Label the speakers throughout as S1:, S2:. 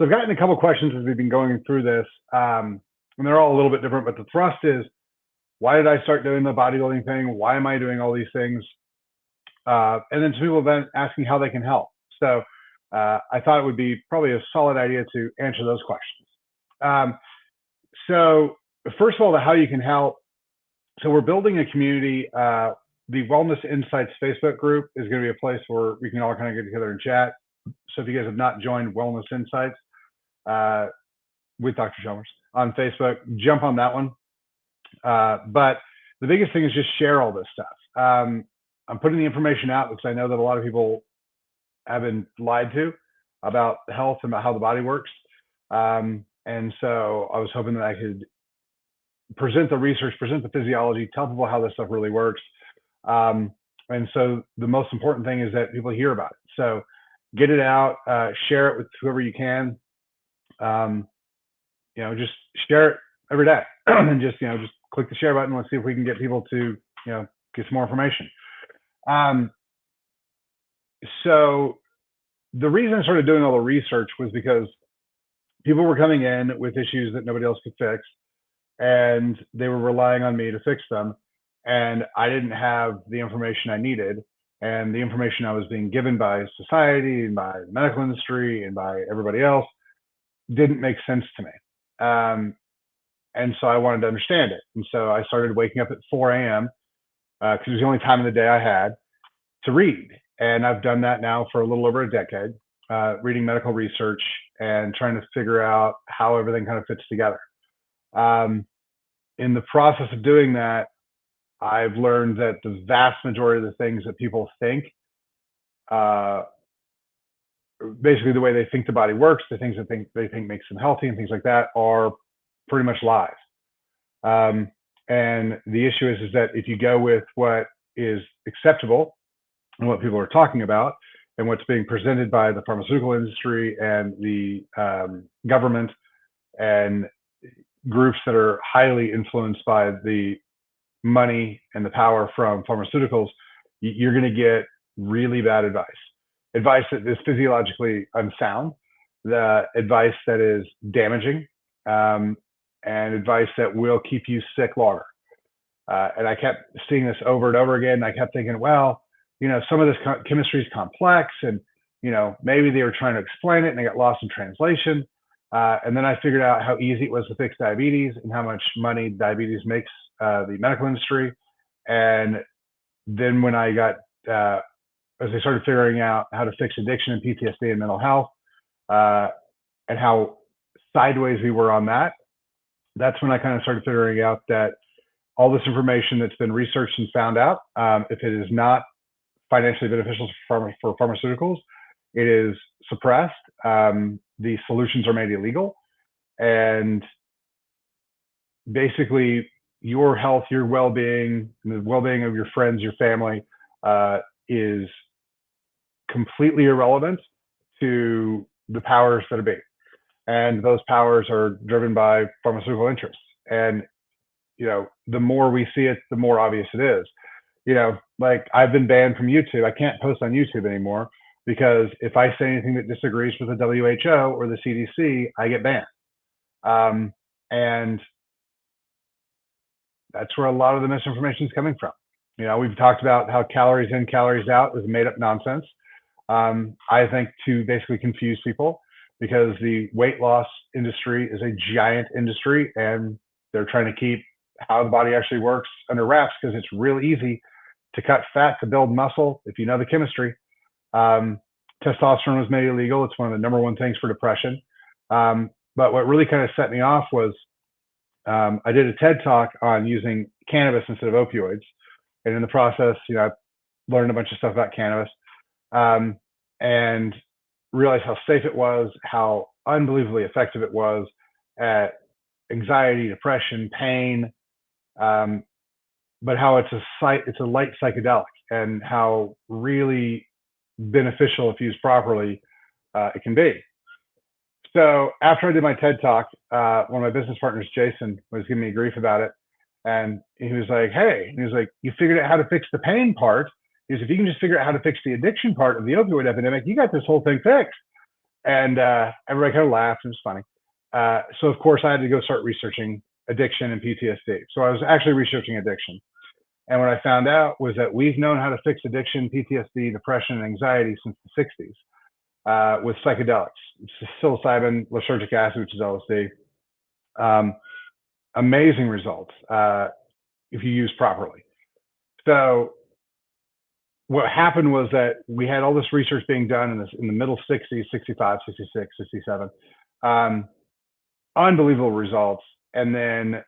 S1: So I've gotten a couple questions as we've been going through this, and they're all a little bit different, but the thrust is, why did I start doing the bodybuilding thing? Why am I doing all these things? And then some people then asking how they can help. So I thought it would be probably a solid idea to answer those questions. So first of all, the how you can help. So we're building a community. The Wellness Insights Facebook group is going to be a place where we can all kind of get together and chat. So if you guys have not joined Wellness Insights with Dr. Chalmers on Facebook, jump on that one. But the biggest thing is just share all this stuff. I'm putting the information out because I know that a lot of people have been lied to about health and about how the body works. And so I was hoping that I could present the research, present the physiology, tell people how this stuff really works. And so the most important thing is that people hear about it. So get it out, share it with whoever you can. Just share it every day and just click the share button. Let's see if we can get people to, get some more information. So the reason I started doing all the research was because people were coming in with issues that nobody else could fix, and they were relying on me to fix them. And I didn't have the information I needed, and the information I was being given by society and by the medical industry and by everybody else didn't make sense to me. And so I wanted to understand it. And so I started waking up at 4 a.m. Because it was the only time of the day I had to read. And I've done that now for a little over a decade, reading medical research and trying to figure out how everything kind of fits together. In the process of doing that, I've learned that the vast majority of the things that people think, basically the way they think the body works, the things that they think makes them healthy and things like that, are pretty much lies. And the issue is that if you go with what is acceptable and what people are talking about and what's being presented by the pharmaceutical industry and the government and groups that are highly influenced by the money and the power from pharmaceuticals, you're going to get really bad advice that is physiologically unsound, the advice that is damaging, and advice that will keep you sick longer. And I kept seeing this over and over again. And I kept thinking, well, some of this chemistry is complex, and maybe they were trying to explain it and they got lost in translation. And then I figured out how easy it was to fix diabetes and how much money diabetes makes the medical industry. And then when I got, as I started figuring out how to fix addiction and PTSD and mental health, and how sideways we were on that, that's when I kind of started figuring out that all this information that's been researched and found out, if it is not financially beneficial for pharmaceuticals, it is suppressed. The solutions are made illegal, and basically your health, your well-being, and the well-being of your friends, your family, is completely irrelevant to the powers that be. And those powers are driven by pharmaceutical interests. And, the more we see it, the more obvious it is. Like I've been banned from YouTube. I can't post on YouTube anymore because if I say anything that disagrees with the WHO or the CDC, I get banned. And that's where a lot of the misinformation is coming from. We've talked about how calories in, calories out is made up nonsense. I think to basically confuse people, because the weight loss industry is a giant industry and they're trying to keep how the body actually works under wraps, because it's real easy to cut fat to build muscle if you know the chemistry. Testosterone was made illegal. It's one of the #1 things for depression. But what really kind of set me off was I did a TED talk on using cannabis instead of opioids. And in the process, I learned a bunch of stuff about cannabis, and realized how safe it was, how unbelievably effective it was at anxiety, depression, pain, but how it's a light psychedelic, and how really beneficial, if used properly, it can be. So after I did my TED talk, one of my business partners, Jason, was giving me grief about it. And he was like, hey, you figured out how to fix the pain part. He goes, if you can just figure out how to fix the addiction part of the opioid epidemic, you got this whole thing fixed. And everybody kind of laughed. It was funny. So of course I had to go start researching addiction and PTSD. So I was actually researching addiction. And what I found out was that we've known how to fix addiction, PTSD, depression, and anxiety since the 60s with psychedelics, psilocybin, lysergic acid, which is LSD. Um, Amazing results if you use properly. So what happened was that we had all this research being done in the middle 60s, 65, 66, 67. Unbelievable results. And then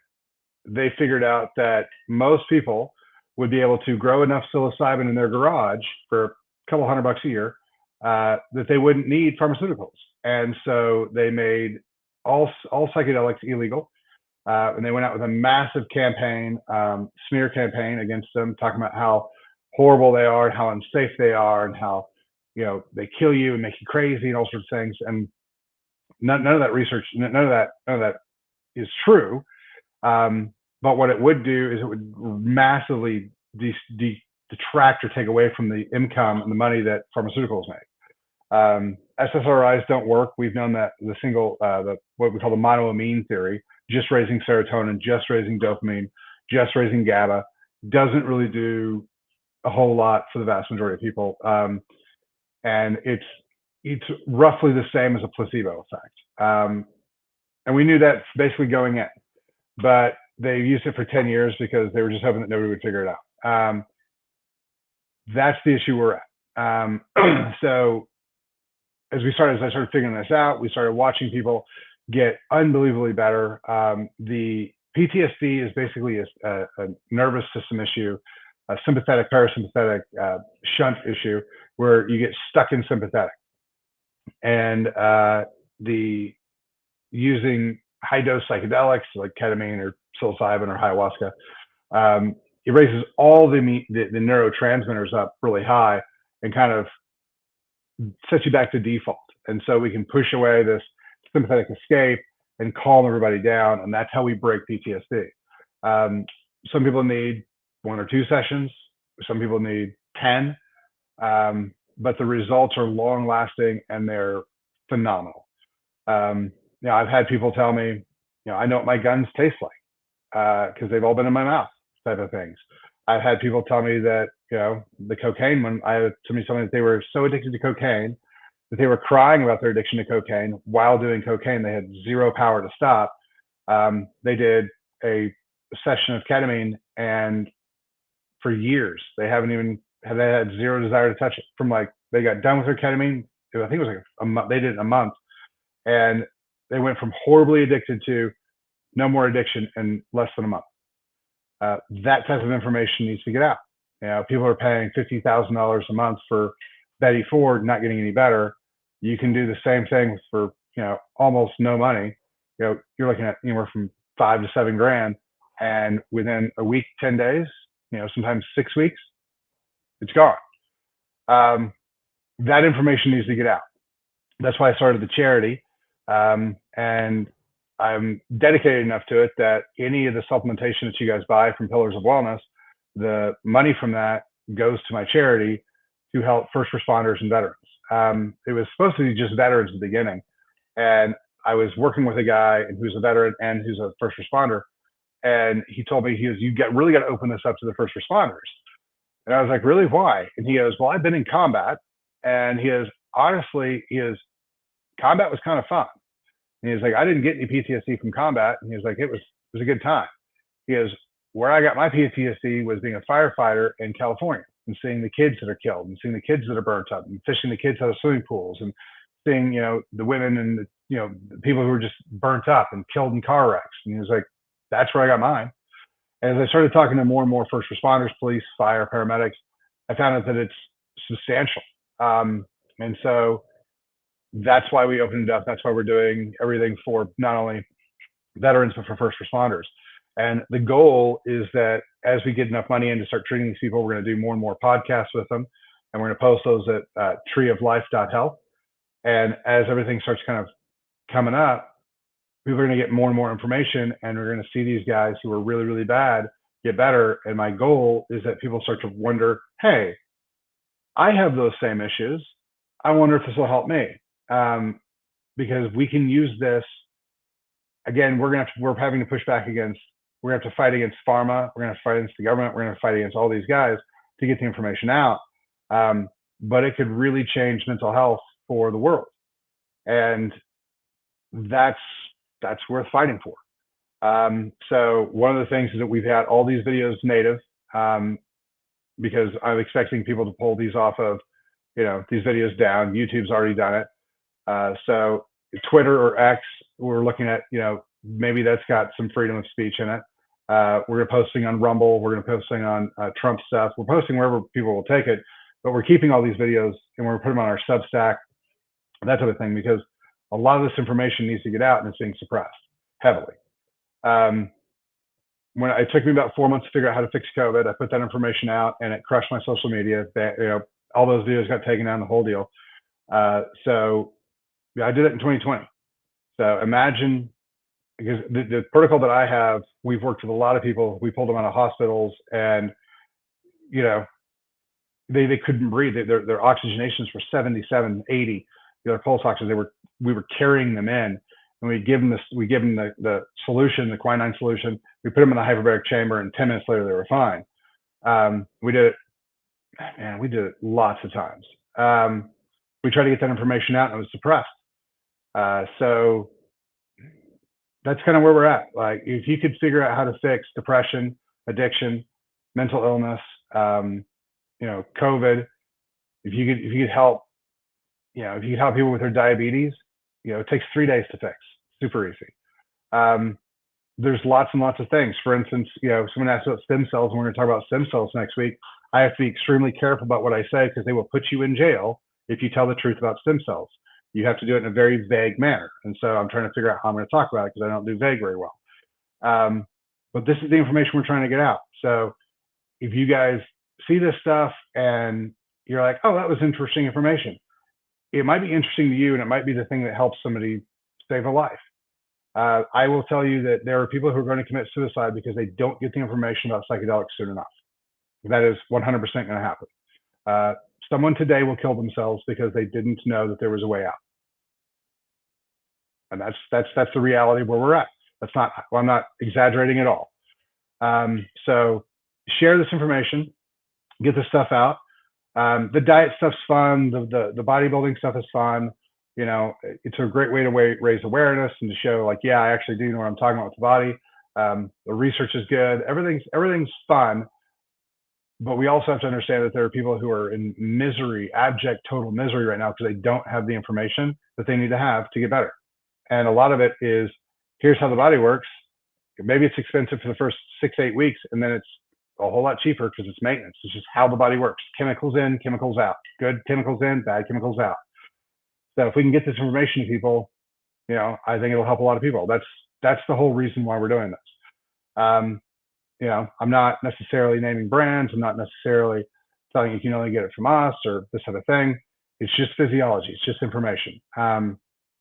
S1: they figured out that most people would be able to grow enough psilocybin in their garage for a couple $100 a year that they wouldn't need pharmaceuticals. And so they made all psychedelics illegal. And they went out with a massive campaign, smear campaign against them, talking about how horrible they are and how unsafe they are and how, they kill you and make you crazy and all sorts of things. And none of that research, none of that is true. But what it would do is it would massively detract or take away from the income and the money that pharmaceuticals make. SSRIs don't work. We've known that what we call the monoamine theory, just raising serotonin, just raising dopamine, just raising GABA, doesn't really do a whole lot for the vast majority of people. And it's roughly the same as a placebo effect. And we knew that basically going in, but they used it for 10 years because they were just hoping that nobody would figure it out. That's the issue we're at. So as I started figuring this out, we started watching people get unbelievably better. The PTSD is basically a nervous system issue, a sympathetic, parasympathetic shunt issue, where you get stuck in sympathetic. And using high dose psychedelics like ketamine or psilocybin or ayahuasca, it raises all the neurotransmitters up really high and kind of sets you back to default. And so we can push away this sympathetic escape and calm everybody down. And that's how we break PTSD. Some people need 1 or 2 sessions. Some people need 10. But the results are long lasting and they're phenomenal. I've had people tell me, I know what my guns taste like because they've all been in my mouth, type of things. I've had people tell me that, the cocaine, when I had somebody tell me that they were so addicted to cocaine that they were crying about their addiction to cocaine while doing cocaine. They had zero power to stop. They did a session of ketamine, and for years, they had zero desire to touch it. From they got done with their ketamine, I think it was like a month. They did it in a month, and they went from horribly addicted to no more addiction in less than a month. That type of information needs to get out. People are paying $50,000 a month for Betty Ford, not getting any better. You can do the same thing for almost no money. You're looking at anywhere from $5 to $7 grand, and within a week, 10 days, sometimes 6 weeks, it's gone. That information needs to get out. That's why I started the charity, and I'm dedicated enough to it that any of the supplementation that you guys buy from Pillars of Wellness, the money from that goes to my charity to help first responders and veterans. It was supposed to be just veterans at the beginning, and I was working with a guy who's a veteran and who's a first responder, and he told me, you really got to open this up to the first responders. And I was like, really? Why? And he goes, well, I've been in combat, and honestly, combat was kind of fun. And he was like, I didn't get any PTSD from combat. And he was like, it was a good time. He goes, where I got my PTSD was being a firefighter in California and seeing the kids that are killed and seeing the kids that are burnt up and fishing the kids out of swimming pools and seeing, the women and the people who were just burnt up and killed in car wrecks. And he was like, that's where I got mine. And as I started talking to more and more first responders, police, fire, paramedics, I found out that it's substantial. And so that's why we opened it up. That's why we're doing everything for not only veterans, but for first responders. And the goal is that as we get enough money in to start treating these people, we're going to do more and more podcasts with them. And we're going to post those at treeoflife.health. And as everything starts kind of coming up, people are going to get more and more information, and we're going to see these guys who are really, really bad get better. And my goal is that people start to wonder, hey, I have those same issues. I wonder if this will help me. because we can use this. Again, we're having to push back against, we're going to have to fight against pharma, we're going to fight against the government, we're going to fight against all these guys to get the information out. But it could really change mental health for the world. And that's worth fighting for. So one of the things is that we've had all these videos native, because I'm expecting people to pull these off of, these videos down. YouTube's already done it. So Twitter or X, we're looking at, maybe that's got some freedom of speech in it. We're posting on Rumble. We're going to posting on Trump stuff. We're posting wherever people will take it, but we're keeping all these videos and we're putting them on our Substack, that type of thing, because a lot of this information needs to get out and it's being suppressed heavily. When it took me about 4 months to figure out how to fix COVID, I put that information out and it crushed my social media. All those videos got taken down, the whole deal. So I did it in 2020. So imagine, because the protocol that I have, we've worked with a lot of people. We pulled them out of hospitals, and they couldn't breathe. Their oxygenations were 77, 80. Their pulse oxygen. We were carrying them in, and we give them the solution, the quinine solution. We put them in a hyperbaric chamber, and 10 minutes later they were fine. We did it lots of times. We tried to get that information out, and it was suppressed. So that's kind of where we're at. Like, if you could figure out how to fix depression, addiction, mental illness, COVID, if you could help, if you could help people with their diabetes, it takes 3 days to fix. Super easy. There's lots and lots of things. For instance, someone asked about stem cells, and we're going to talk about stem cells next week. I have to be extremely careful about what I say, because they will put you in jail if you tell the truth about stem cells. You have to do it in a very vague manner. And so I'm trying to figure out how I'm going to talk about it, because I don't do vague very well. But this is the information we're trying to get out. So if you guys see this stuff and you're like, oh, that was interesting information, it might be interesting to you, and it might be the thing that helps somebody save a life. I will tell you that there are people who are going to commit suicide because they don't get the information about psychedelics soon enough. That is 100% going to happen. Someone today will kill themselves because they didn't know that there was a way out. And that's the reality of where we're at. I'm not exaggerating at all. So share this information, get this stuff out. The diet stuff's fun. The bodybuilding stuff is fun. It's a great way to raise awareness and to show, like, yeah, I actually do know what I'm talking about with the body. The research is good. Everything's fun. But we also have to understand that there are people who are in misery, abject, total misery right now, because they don't have the information that they need to have to get better. And a lot of it is, here's how the body works. Maybe it's expensive for the first 6 to 8 weeks, and then it's a whole lot cheaper because it's maintenance. It's just how the body works. Chemicals in, chemicals out. Good chemicals in, bad chemicals out. So if we can get this information to people, I think it'll help a lot of people. That's the whole reason why we're doing this. I'm not necessarily naming brands. I'm not necessarily telling you can only get it from us or this type of thing. It's just physiology. It's just information.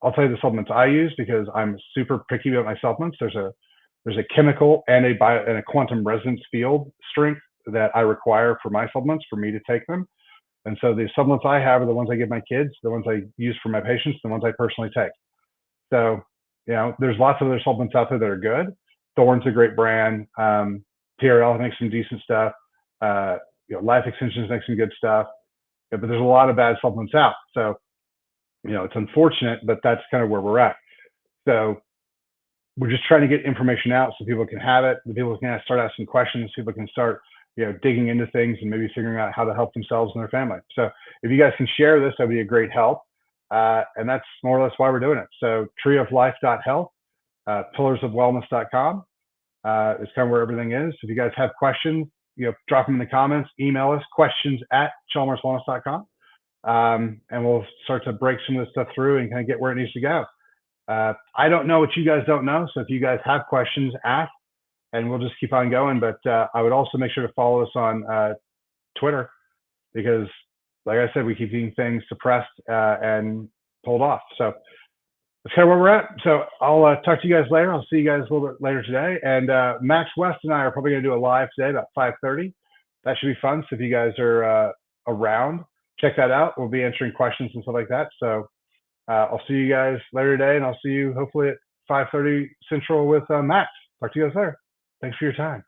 S1: I'll tell you the supplements I use, because I'm super picky about my supplements. There's a chemical and a quantum resonance field strength that I require for my supplements for me to take them. And so the supplements I have are the ones I give my kids, the ones I use for my patients, the ones I personally take. So, there's lots of other supplements out there that are good. Thorne's a great brand. TRL makes some decent stuff. Life Extensions makes some good stuff. But there's a lot of bad supplements out. So, it's unfortunate, but that's kind of where we're at. So we're just trying to get information out so people can have it. The people can start asking questions. People can start, digging into things and maybe figuring out how to help themselves and their family. So if you guys can share this, that'd be a great help. And that's more or less why we're doing it. So treeoflife.health, pillarsofwellness.com is kind of where everything is. If you guys have questions, drop them in the comments, email us, questions@chalmerswellness.com. And we'll start to break some of this stuff through and kind of get where it needs to go. I don't know what you guys don't know. So if you guys have questions, ask, and we'll just keep on going. But I would also make sure to follow us on Twitter, because, like I said, we keep getting things suppressed and pulled off. So that's kind of where we're at. So I'll talk to you guys later. I'll see you guys a little bit later today. And Max West and I are probably going to do a live today about 5:30. That should be fun. So if you guys are around, check that out. We'll be answering questions and stuff like that. So I'll see you guys later today, and I'll see you hopefully at 5:30 Central with Max. Talk to you guys later. Thanks for your time.